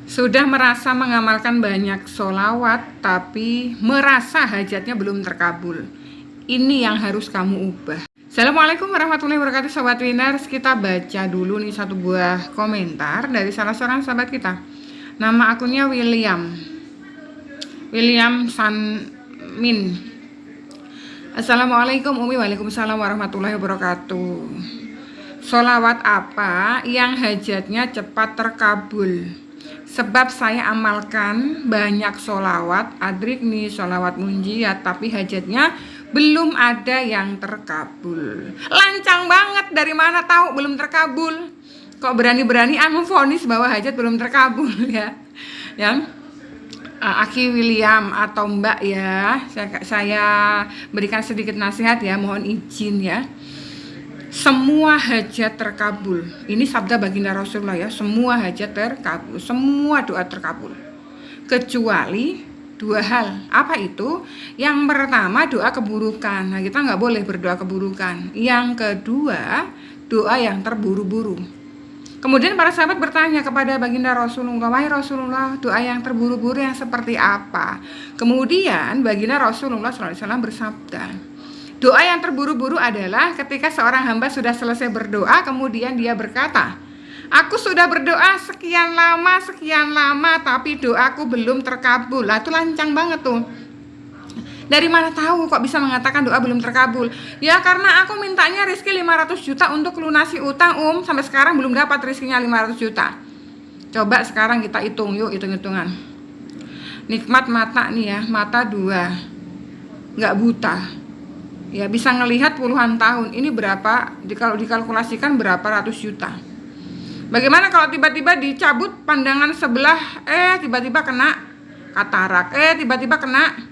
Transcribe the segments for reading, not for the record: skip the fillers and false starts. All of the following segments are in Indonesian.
Sudah merasa mengamalkan banyak sholawat, tapi merasa hajatnya belum terkabul. Ini yang harus kamu ubah. Assalamualaikum warahmatullahi wabarakatuh, Sobat Winners. Kita baca dulu nih satu buah komentar dari salah seorang sahabat kita. Nama akunnya William Sanmin. Assalamualaikum Umi. Waalaikumsalam warahmatullahi wabarakatuh. Sholawat apa yang hajatnya cepat terkabul? Sebab saya amalkan banyak sholawat adrik nih, sholawat munjiat, tapi hajatnya belum ada yang terkabul. Lancang banget, dari mana tahu belum terkabul? Kok berani-berani memvonis bahwa hajat belum terkabul ya? Yang Aki William atau Mbak ya, saya berikan sedikit nasihat ya, mohon izin ya. Semua hajat terkabul. Ini sabda baginda Rasulullah ya. Semua hajat terkabul, semua doa terkabul. Kecuali dua hal. Apa itu? Yang pertama doa keburukan. Nah, kita nggak boleh berdoa keburukan. Yang kedua, doa yang terburu-buru. Kemudian para sahabat bertanya kepada baginda Rasulullah, wahai Rasulullah, doa yang terburu-buru yang seperti apa? Kemudian baginda Rasulullah SAW bersabda, doa yang terburu-buru adalah ketika seorang hamba sudah selesai berdoa, kemudian dia berkata, aku sudah berdoa sekian lama, tapi doaku belum terkabul. Lah, itu lancang banget tuh. Dari mana tahu kok bisa mengatakan doa belum terkabul? Ya karena aku mintanya rezeki 500 juta untuk lunasi utang sampai sekarang belum dapat rezekinya 500 juta. Coba sekarang kita hitung yuk, hitung-hitungan. Nikmat mata nih ya, mata dua, nggak buta ya, bisa ngelihat puluhan tahun. Ini berapa, kalau dikalkulasikan berapa ratus juta. Bagaimana kalau tiba-tiba dicabut pandangan sebelah, tiba-tiba kena katarak, tiba-tiba kena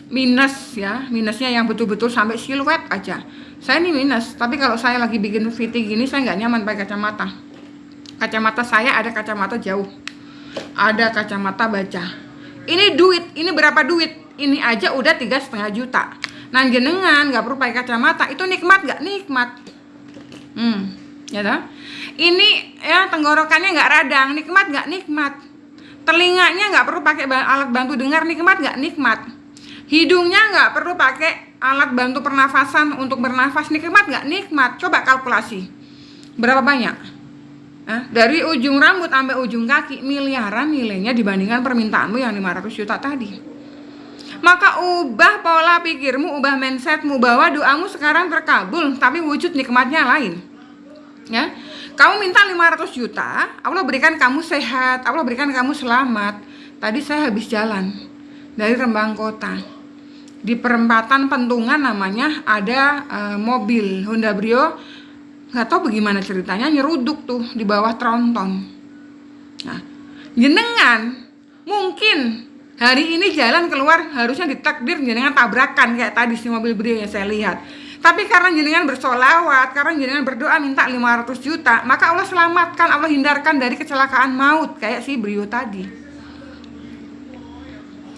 minus ya, minusnya yang betul-betul sampai siluet aja. Saya ini minus, tapi kalau saya lagi bikin VT gini, saya nggak nyaman pakai kacamata. Kacamata saya ada kacamata jauh, ada kacamata baca. Ini duit, ini berapa duit? Ini aja udah 3,5 juta. Nah jenengan nggak perlu pakai kacamata, itu nikmat nggak? Nikmat. Ya toh? Ini ya tenggorokannya nggak radang, nikmat nggak? Nikmat. Telinganya nggak perlu pakai alat bantu dengar, nikmat nggak? Nikmat. Hidungnya nggak perlu pakai alat bantu pernafasan untuk bernafas, nikmat nggak? Nikmat. Coba kalkulasi berapa banyak? Dari ujung rambut sampai ujung kaki miliaran nilainya dibandingkan permintaanmu yang 500 juta tadi. Maka ubah pola pikirmu, ubah mindsetmu bahwa doamu sekarang terkabul, tapi wujud nikmatnya lain. Ya, kamu minta 500 juta, Allah berikan kamu sehat, Allah berikan kamu selamat. Tadi saya habis jalan dari Rembang Kota. Di perempatan Pentungan namanya ada mobil Honda Brio, nggak tahu bagaimana ceritanya, nyeruduk tuh di bawah tronton. Nah, jenengan mungkin hari ini jalan keluar harusnya ditakdir jenengan tabrakan kayak tadi si mobil Brio yang saya lihat. Tapi karena jenengan bersolawat, karena jenengan berdoa minta 500 juta, maka Allah selamatkan, Allah hindarkan dari kecelakaan maut kayak si Brio tadi.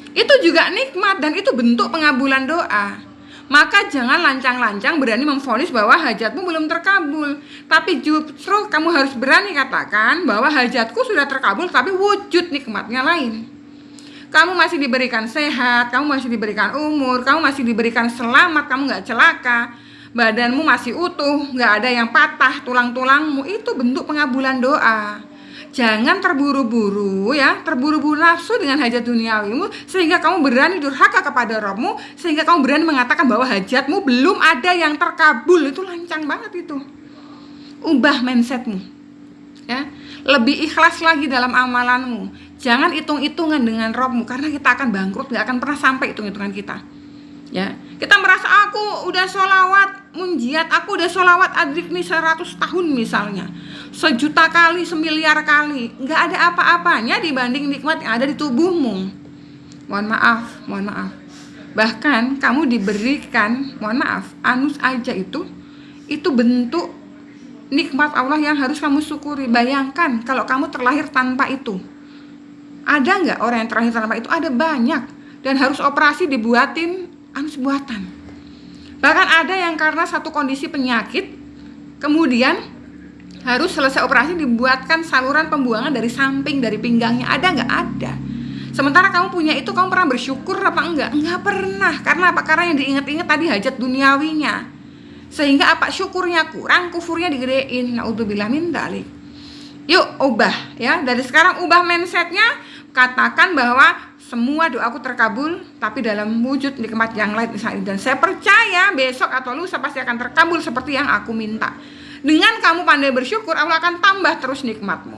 Itu juga nikmat dan itu bentuk pengabulan doa. Maka jangan lancang-lancang berani memvonis bahwa hajatmu belum terkabul. Tapi justru kamu harus berani katakan bahwa hajatku sudah terkabul, tapi wujud nikmatnya lain. Kamu masih diberikan sehat, kamu masih diberikan umur, kamu masih diberikan selamat, kamu gak celaka, badanmu masih utuh, gak ada yang patah tulang-tulangmu. Itu bentuk pengabulan doa. Jangan terburu-buru ya, terburu-buru nafsu dengan hajat duniawimu sehingga kamu berani durhaka kepada Rabbmu, sehingga kamu berani mengatakan bahwa hajatmu belum ada yang terkabul. Itu lancang banget itu. Ubah mindsetmu ya, lebih ikhlas lagi dalam amalanmu. Jangan hitung-hitungan dengan Rabbmu, karena kita akan bangkrut, gak akan pernah sampai hitung-hitungan kita ya. Kita merasa aku udah sholawat munjiat, aku udah sholawat adrik nih 100 tahun misalnya, 1.000.000 kali, 1.000.000.000 kali, nggak ada apa-apanya dibanding nikmat yang ada di tubuhmu. Mohon maaf. Bahkan kamu diberikan, mohon maaf, anus aja itu bentuk nikmat Allah yang harus kamu syukuri. Bayangkan kalau kamu terlahir tanpa itu. Ada nggak orang yang terlahir tanpa itu? Ada banyak, dan harus operasi dibuatin anus buatan. Bahkan ada yang karena satu kondisi penyakit, kemudian Harus selesai operasi dibuatkan saluran pembuangan dari samping, dari pinggangnya. Ada nggak? Ada. Sementara kamu punya itu, kamu pernah bersyukur apa enggak? Enggak pernah. Karena apa? Karena yang diingat-ingat tadi hajat duniawinya. Sehingga apa? Syukurnya kurang, kufurnya digedein. Naudzubillah min dzalik. Yuk ubah ya. Dari sekarang ubah mindsetnya. Katakan bahwa semua doaku terkabul, tapi dalam wujud nikmat yang lain. Dan saya percaya besok atau lusa pasti akan terkabul seperti yang aku minta. Dengan kamu pandai bersyukur, Allah akan tambah terus nikmatmu.